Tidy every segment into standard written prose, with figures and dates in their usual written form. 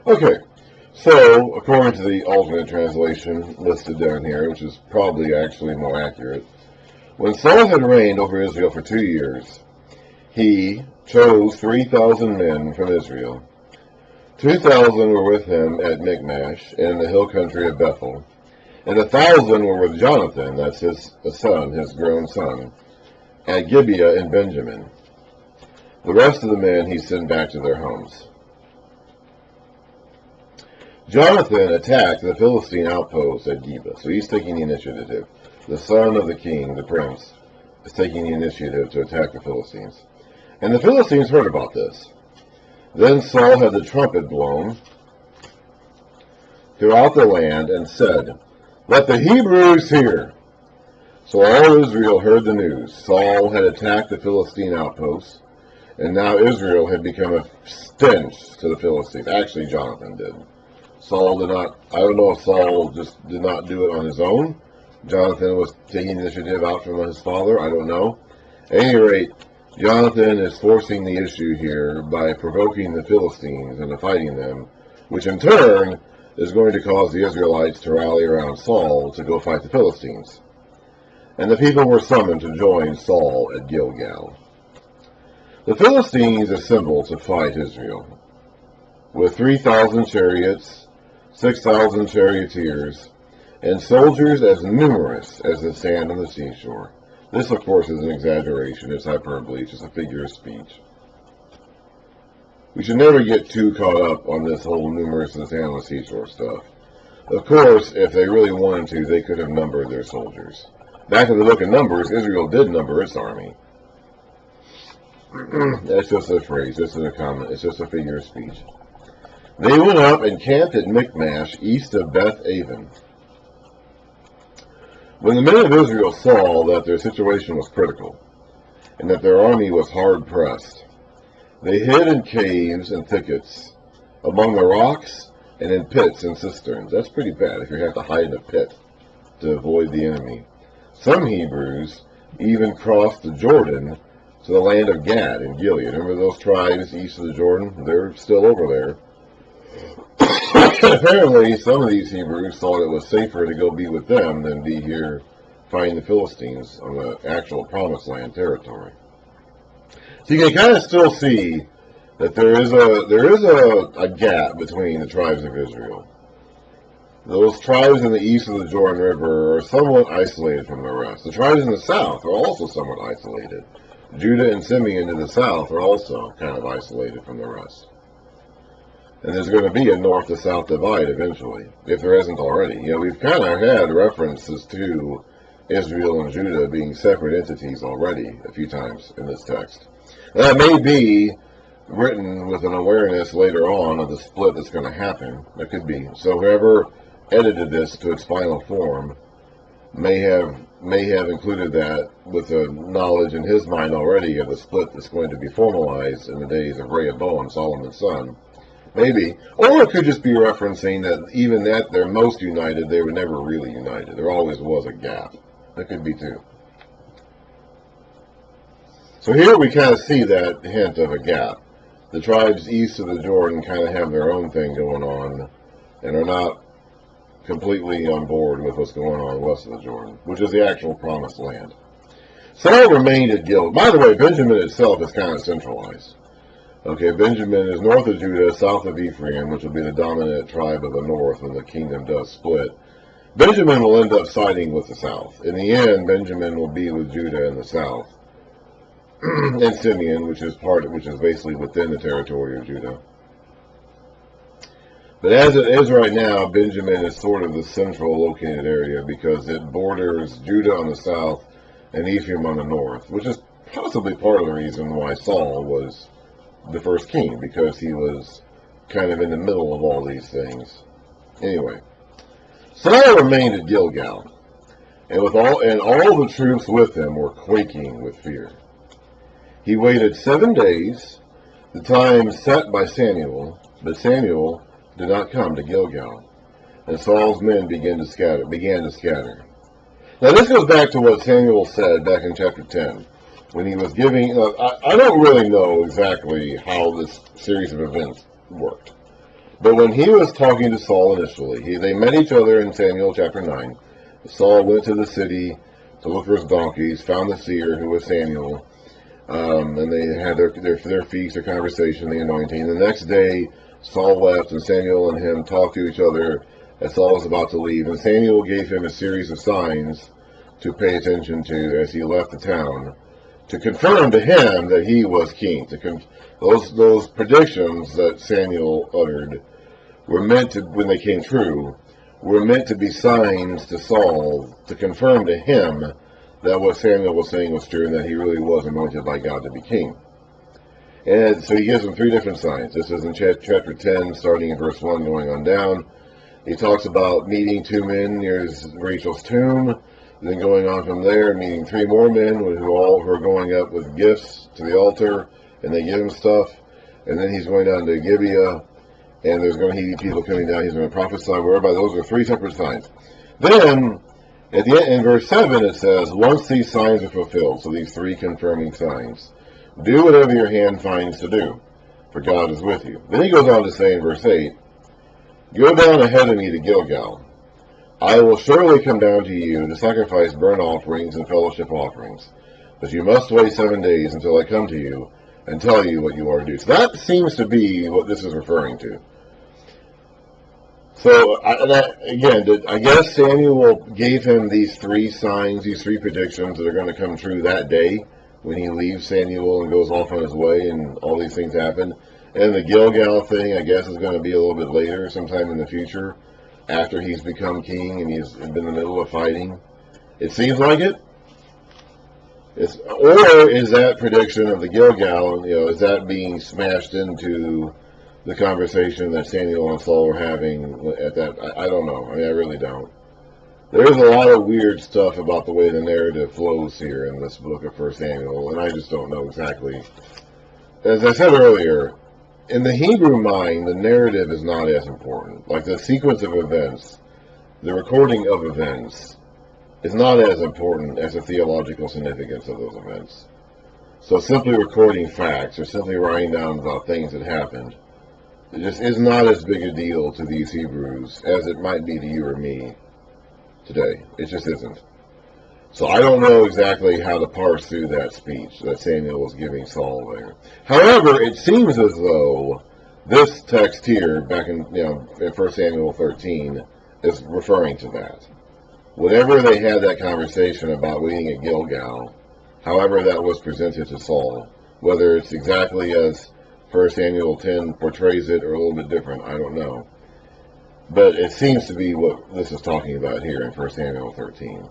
Okay, so according to the alternate translation listed down here, which is probably actually more accurate, when Saul had reigned over Israel for 2 years, he chose 3,000 men from Israel. 2,000 were with him at Michmash in the hill country of Bethel, and 1,000 were with Jonathan, that's his son, his grown son, at Gibeah in Benjamin. The rest of the men he sent back to their homes. Jonathan attacked the Philistine outpost at Gibeah, so he's taking the initiative. The son of the king, the prince, is taking the initiative to attack the Philistines. And the Philistines heard about this. Then Saul had the trumpet blown throughout the land and said, "Let the Hebrews hear." So all Israel heard the news. Saul had attacked the Philistine outposts, and now Israel had become a stench to the Philistines. Actually, Jonathan did. Saul did not, I don't know if Saul just did not do it on his own. Jonathan was taking the initiative out from his father. I don't know. At any rate, Jonathan is forcing the issue here by provoking the Philistines into fighting them, which in turn is going to cause the Israelites to rally around Saul to go fight the Philistines. And the people were summoned to join Saul at Gilgal. The Philistines assembled to fight Israel, with 3,000 chariots, 6,000 charioteers, and soldiers as numerous as the sand on the seashore. This, of course, is an exaggeration. It's hyperbole. It's just a figure of speech. We should never get too caught up on this whole numerous as the sand on the seashore stuff. Of course, if they really wanted to, they could have numbered their soldiers. Back in the book of Numbers, Israel did number its army. That's just a phrase. This is a comment. It's just a figure of speech. They went up and camped at Michmash, east of Beth Aven. When the men of Israel saw that their situation was critical, and that their army was hard-pressed, they hid in caves and thickets, among the rocks, and in pits and cisterns. That's pretty bad if you have to hide in a pit to avoid the enemy. Some Hebrews even crossed the Jordan to the land of Gad and Gilead. Remember those tribes east of the Jordan? They're still over there. Apparently, some of these Hebrews thought it was safer to go be with them than be here fighting the Philistines on the actual Promised Land territory. So you can kind of still see that there is a gap between the tribes of Israel. Those tribes in the east of the Jordan River are somewhat isolated from the rest. The tribes in the south are also somewhat isolated. Judah and Simeon in the south are also kind of isolated from the rest. And there's going to be a north to south divide eventually, if there isn't already. You know, we've kind of had references to Israel and Judah being separate entities already a few times in this text. And that may be written with an awareness later on of the split that's going to happen. That could be. So whoever edited this to its final form may have included that with a knowledge in his mind already of the split that's going to be formalized in the days of Rehoboam, Solomon's son. Maybe. Or it could just be referencing that even that they're most united, they were never really united. There always was a gap. That could be too. So here we kind of see that hint of a gap. The tribes east of the Jordan kind of have their own thing going on and are not completely on board with what's going on west of the Jordan, which is the actual Promised Land. Saul remained at Gilgal. By the way, Benjamin itself is kind of centralized. Okay, Benjamin is north of Judah, south of Ephraim, which will be the dominant tribe of the north when the kingdom does split. Benjamin will end up siding with the south. In the end, Benjamin will be with Judah in the south, and Simeon, which is basically within the territory of Judah. But as it is right now, Benjamin is sort of the central located area because it borders Judah on the south and Ephraim on the north, which is possibly part of the reason why Saul was the first king, because he was kind of in the middle of all these things. Anyway, Saul remained at Gilgal, and all the troops with him were quaking with fear. He waited 7 days, the time set by Samuel, but Samuel did not come to Gilgal, and Saul's men began to scatter. Now this goes back to what Samuel said back in chapter 10, when he was giving, I don't really know exactly how this series of events worked, But when he was talking to Saul initially, they met each other in Samuel chapter 9. Saul went to the city to look for his donkeys, found the seer who was Samuel, and they had their feast, their conversation, the anointing. The next day, Saul left, and Samuel and him talked to each other as Saul was about to leave. And Samuel gave him a series of signs to pay attention to as he left the town, to confirm to him that he was king. Those predictions that Samuel uttered were meant to, when they came true, were meant to be signs to Saul to confirm to him that what Samuel was saying was true and that he really was anointed by God to be king. And so he gives him three different signs. This is in chapter 10, starting in verse 1, going on down. He talks about meeting two men near Rachel's tomb, then going on from there, meeting three more men who are going up with gifts to the altar, and they give him stuff. And then he's going down to Gibeah, and there's going to be people coming down. He's going to prophesy wherever. Those are three separate signs. Then, at the end, in verse 7, it says, once these signs are fulfilled, so these three confirming signs, do whatever your hand finds to do, for God is with you. Then he goes on to say in verse 8, go down ahead of me to Gilgal. I will surely come down to you to sacrifice burnt offerings and fellowship offerings, but you must wait 7 days until I come to you and tell you what you are to do. So that seems to be what this is referring to. So, I guess Samuel gave him these three signs, these three predictions that are going to come true that day when he leaves Samuel and goes off on his way and all these things happen. And the Gilgal thing, I guess, is going to be a little bit later, sometime in the future, after he's become king and he's been in the middle of fighting. It seems like it. Or is that prediction of the Gilgal, is that being smashed into the conversation that Samuel and Saul were having at that? I don't know. I mean, I really don't. There's a lot of weird stuff about the way the narrative flows here in this book of 1 Samuel, and I just don't know exactly. As I said earlier, in the Hebrew mind, the narrative is not as important. Like the sequence of events, the recording of events, is not as important as the theological significance of those events. So simply recording facts or simply writing down about things that happened, it just is not as big a deal to these Hebrews as it might be to you or me today. It just isn't. So I don't know exactly how to parse through that speech that Samuel was giving Saul there. However, it seems as though this text here, back in 1 Samuel 13, is referring to that. Whatever they had that conversation about waiting at Gilgal, however that was presented to Saul, whether it's exactly as 1 Samuel 10 portrays it or a little bit different, I don't know. But it seems to be what this is talking about here in 1 Samuel 13.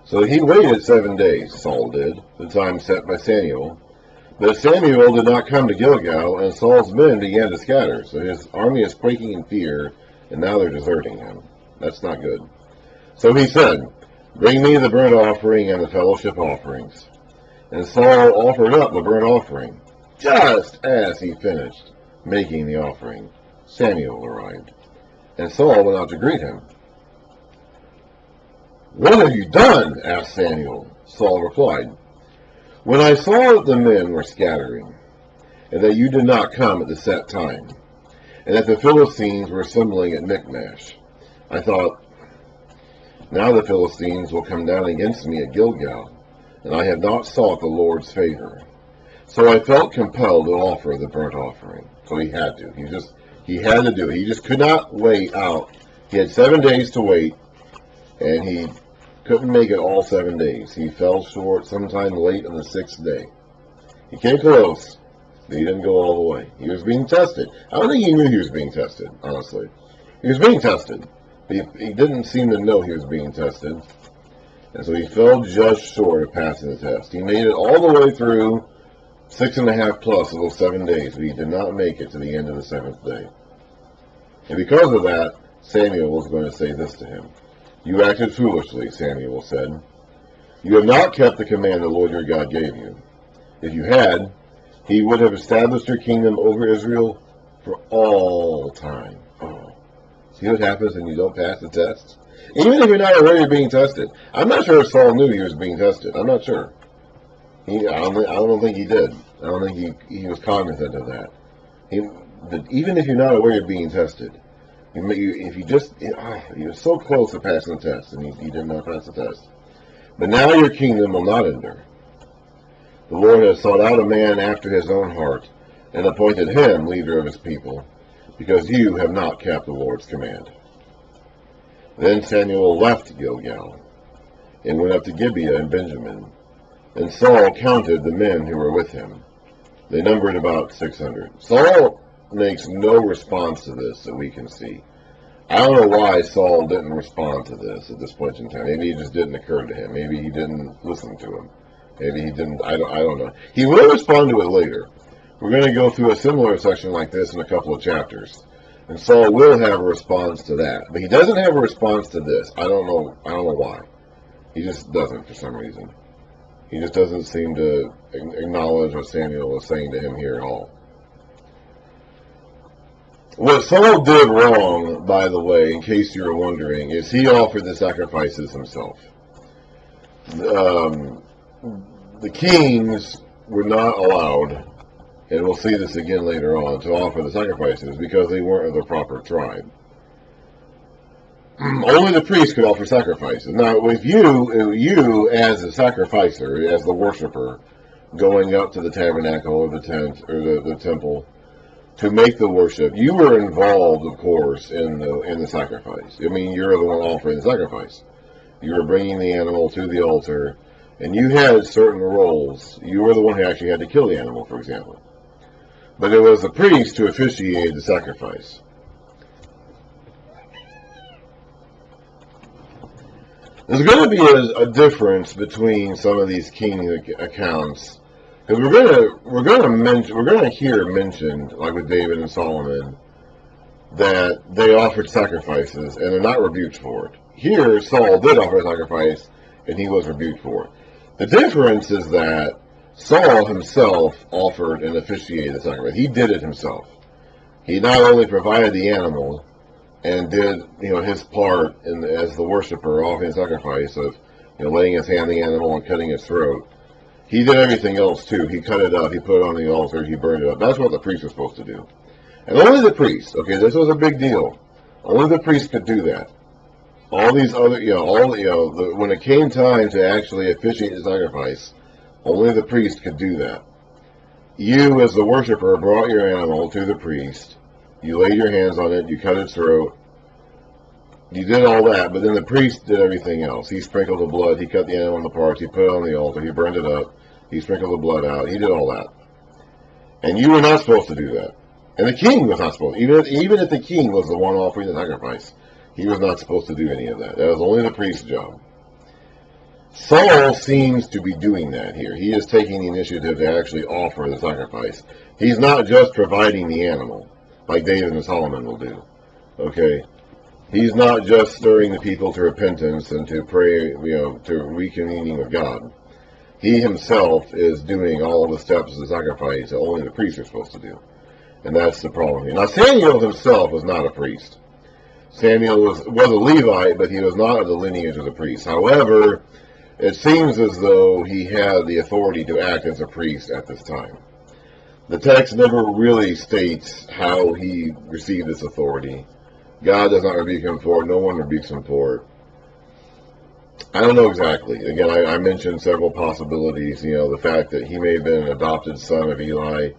So he waited 7 days, Saul did, the time set by Samuel. But Samuel did not come to Gilgal, and Saul's men began to scatter. So his army is quaking in fear, and now they're deserting him. That's not good. So he said, bring me the burnt offering and the fellowship offerings. And Saul offered up the burnt offering. Just as he finished making the offering, Samuel arrived, and Saul went out to greet him. What have you done? Asked Samuel. Saul replied, when I saw that the men were scattering, and that you did not come at the set time, and that the Philistines were assembling at Michmash, I thought, now the Philistines will come down against me at Gilgal, and I have not sought the Lord's favor. So I felt compelled to offer the burnt offering. So he had to. He had to do it. He just could not wait out. He had 7 days to wait, and he couldn't make it all 7 days. He fell short sometime late on the 6th day. He came close, but he didn't go all the way. He was being tested. I don't think he knew he was being tested, honestly. He was being tested, but he didn't seem to know he was being tested. And so he fell just short of passing the test. He made it all the way through 6.5 plus of those 7 days, but he did not make it to the end of the 7th day. And because of that, Samuel was going to say this to him. You acted foolishly, Samuel said. You have not kept the command the Lord your God gave you. If you had, he would have established your kingdom over Israel for all time. Oh. See what happens when you don't pass the test? Even if you're not already being tested. I'm not sure if Saul knew he was being tested. I'm not sure. I don't think he did. I don't think he was cognizant of that. Even if you're not aware you're being tested, if you just, you're so close to passing the test, and he did not pass the test. But now your kingdom will not endure. The Lord has sought out a man after his own heart, and appointed him leader of his people, because you have not kept the Lord's command. Then Samuel left Gilgal, and went up to Gibeah in Benjamin. And Saul counted the men who were with him. They numbered about 600. Saul makes no response to this that we can see. I don't know why Saul didn't respond to this at this point in time. Maybe it just didn't occur to him. Maybe he didn't listen to him. Maybe he didn't. I don't know. He will respond to it later. We're going to go through a similar section like this in a couple of chapters, and Saul will have a response to that. But he doesn't have a response to this. I don't know why. He just doesn't for some reason. He just doesn't seem to acknowledge what Samuel is saying to him here at all. What Saul did wrong, by the way, in case you were wondering, is he offered the sacrifices himself. The kings were not allowed, and we'll see this again later on, to offer the sacrifices because they weren't of the proper tribe. Only the priest could offer sacrifices. Now, if you as the sacrificer, as the worshiper, going up to the tabernacle or the tent or the temple to make the worship, you were involved, of course, in the sacrifice. I mean, you're the one offering the sacrifice. You were bringing the animal to the altar, and you had certain roles. You were the one who actually had to kill the animal, for example. But it was the priest who officiated the sacrifice. There's going to be a difference between some of these king accounts, because we're going to hear mentioned, like with David and Solomon, that they offered sacrifices and they're not rebuked for it. Here, Saul did offer a sacrifice and he was rebuked for it. The difference is that Saul himself offered and officiated the sacrifice. He did it himself. He not only provided the animal and did his part as the worshiper offering the sacrifice of laying his hand on the animal and cutting its throat. He did everything else too. He cut it up, he put it on the altar, he burned it up. That's what the priest was supposed to do. And only the priest, okay, this was a big deal. Only the priest could do that. All these other, when it came time to actually officiate the sacrifice, only the priest could do that. You, as the worshiper, brought your animal to the priest. You laid your hands on it, you cut its throat. You did all that, but then the priest did everything else. He sprinkled the blood, he cut the animal into parts, he put it on the altar, he burned it up, he sprinkled the blood out, he did all that. And you were not supposed to do that. And the king was not supposed to. Even if the king was the one offering the sacrifice, he was not supposed to do any of that. That was only the priest's job. Saul seems to be doing that here. He is taking the initiative to actually offer the sacrifice. He's not just providing the animal, like David and Solomon will do. Okay? He's not just stirring the people to repentance and to pray, to recommuning with God. He himself is doing all the steps of the sacrifice that only the priests are supposed to do. And that's the problem here. Now, Samuel himself was not a priest. Samuel was a Levite, but he was not of the lineage of the priest. However, it seems as though he had the authority to act as a priest at this time. The text never really states how he received this authority. God does not rebuke him for it. No one rebukes him for it. I don't know exactly. Again, I mentioned several possibilities. The fact that he may have been an adopted son of Eli.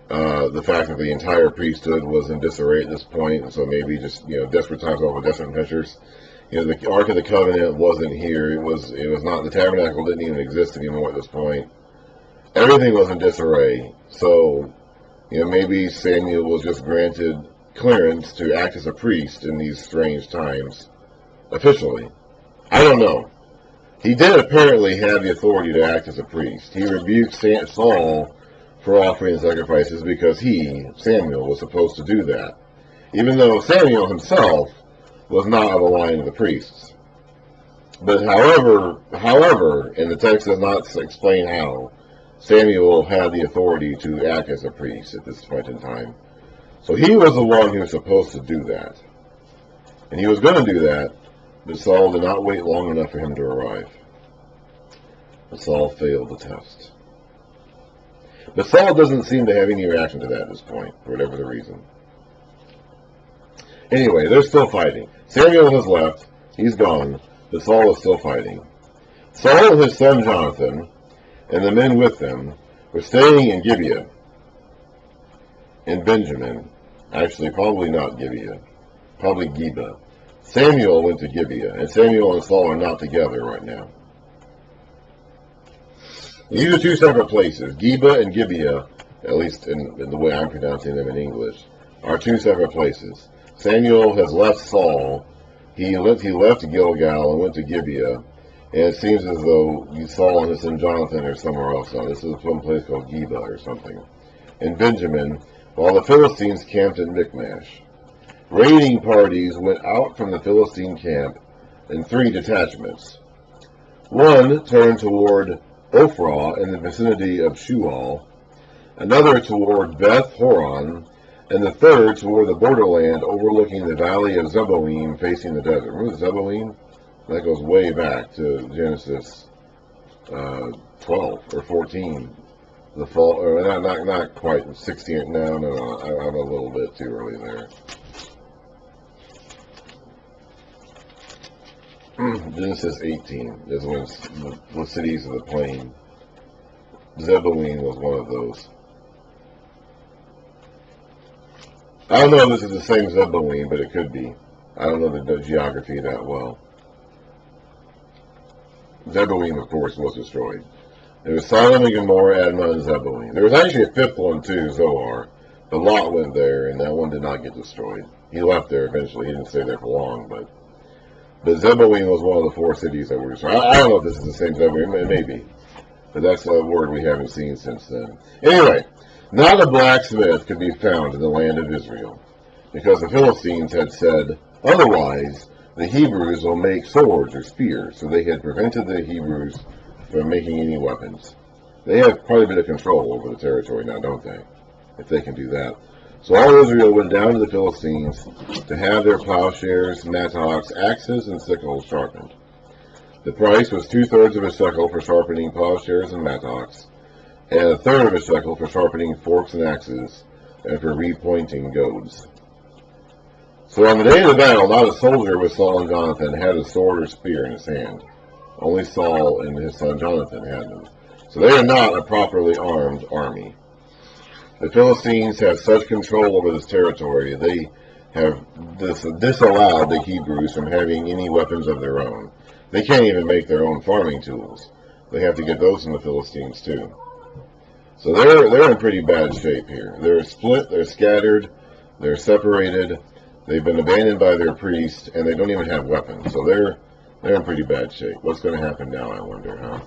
The fact that the entire priesthood was in disarray at this point. So maybe just, desperate times over desperate measures. The Ark of the Covenant wasn't here. It was not. The tabernacle didn't even exist anymore at this point. Everything was in disarray. So, maybe Samuel was just granted clearance to act as a priest in these strange times, officially. I don't know. He did apparently have the authority to act as a priest. He rebuked Saul for offering sacrifices because Samuel, was supposed to do that, even though Samuel himself was not of the line of the priests. But however, and the text does not explain how, Samuel had the authority to act as a priest at this point in time. So he was the one who was supposed to do that. And he was going to do that, but Saul did not wait long enough for him to arrive. Saul failed the test. But Saul doesn't seem to have any reaction to that at this point, for whatever the reason. Anyway, they're still fighting. Samuel has left. He's gone. But Saul is still fighting. Saul and his son Jonathan, and the men with them, were staying in Gibeah, in Benjamin. Actually, probably not Gibeah. Probably Geba. Samuel went to Gibeah, and Samuel and Saul are not together right now. These are two separate places. Geba and Gibeah, at least in the way I'm pronouncing them in English, are two separate places. Samuel has left Saul. He left Gilgal and went to Gibeah, and it seems as though Saul and his son Jonathan are somewhere else now. This is some place called Geba or something. In Benjamin, while the Philistines camped at Michmash. Raiding parties went out from the Philistine camp in 3 detachments. One turned toward Ophrah in the vicinity of Shual, another toward Beth Horon, and the third toward the borderland overlooking the valley of Zeboim facing the desert. Remember Zeboim? That goes way back to Genesis 12 or 14. The fall, or not quite 16. No, I'm a little bit too early there. Genesis 18 is when the cities of the plain. Zeboim was one of those. I don't know if this is the same Zeboim, but it could be. I don't know the geography that well. Zeboim, of course, was destroyed. There was Sodom and Gomorrah, Admah, and Zeboim. There was actually a 5th one too, Zoar. But Lot went there, and that one did not get destroyed. He left there eventually. He didn't stay there for long, but Zeboim was one of the 4 cities that were destroyed. I don't know if this is the same Zeboim. It may be. But that's a word we haven't seen since then. Anyway, not a blacksmith could be found in the land of Israel, because the Philistines had said, otherwise, the Hebrews will make swords or spears. So they had prevented the Hebrews from making any weapons. They have quite a bit of control over the territory now, don't they? If they can do that. So all Israel went down to the Philistines to have their plowshares, mattocks, axes, and sickles sharpened. The price was 2/3 of a shekel for sharpening plowshares and mattocks, and 1/3 of a shekel for sharpening forks and axes, and for repointing goads. So on the day of the battle, not a soldier with Saul and Jonathan had a sword or spear in his hand. Only Saul and his son Jonathan had them. So they are not a properly armed army. The Philistines have such control over this territory, they have disallowed the Hebrews from having any weapons of their own. They can't even make their own farming tools. They have to get those from the Philistines too. So they're in pretty bad shape here. They're split, they're scattered, they're separated, they've been abandoned by their priests, and they don't even have weapons. So they're in pretty bad shape. What's going to happen now, I wonder, huh?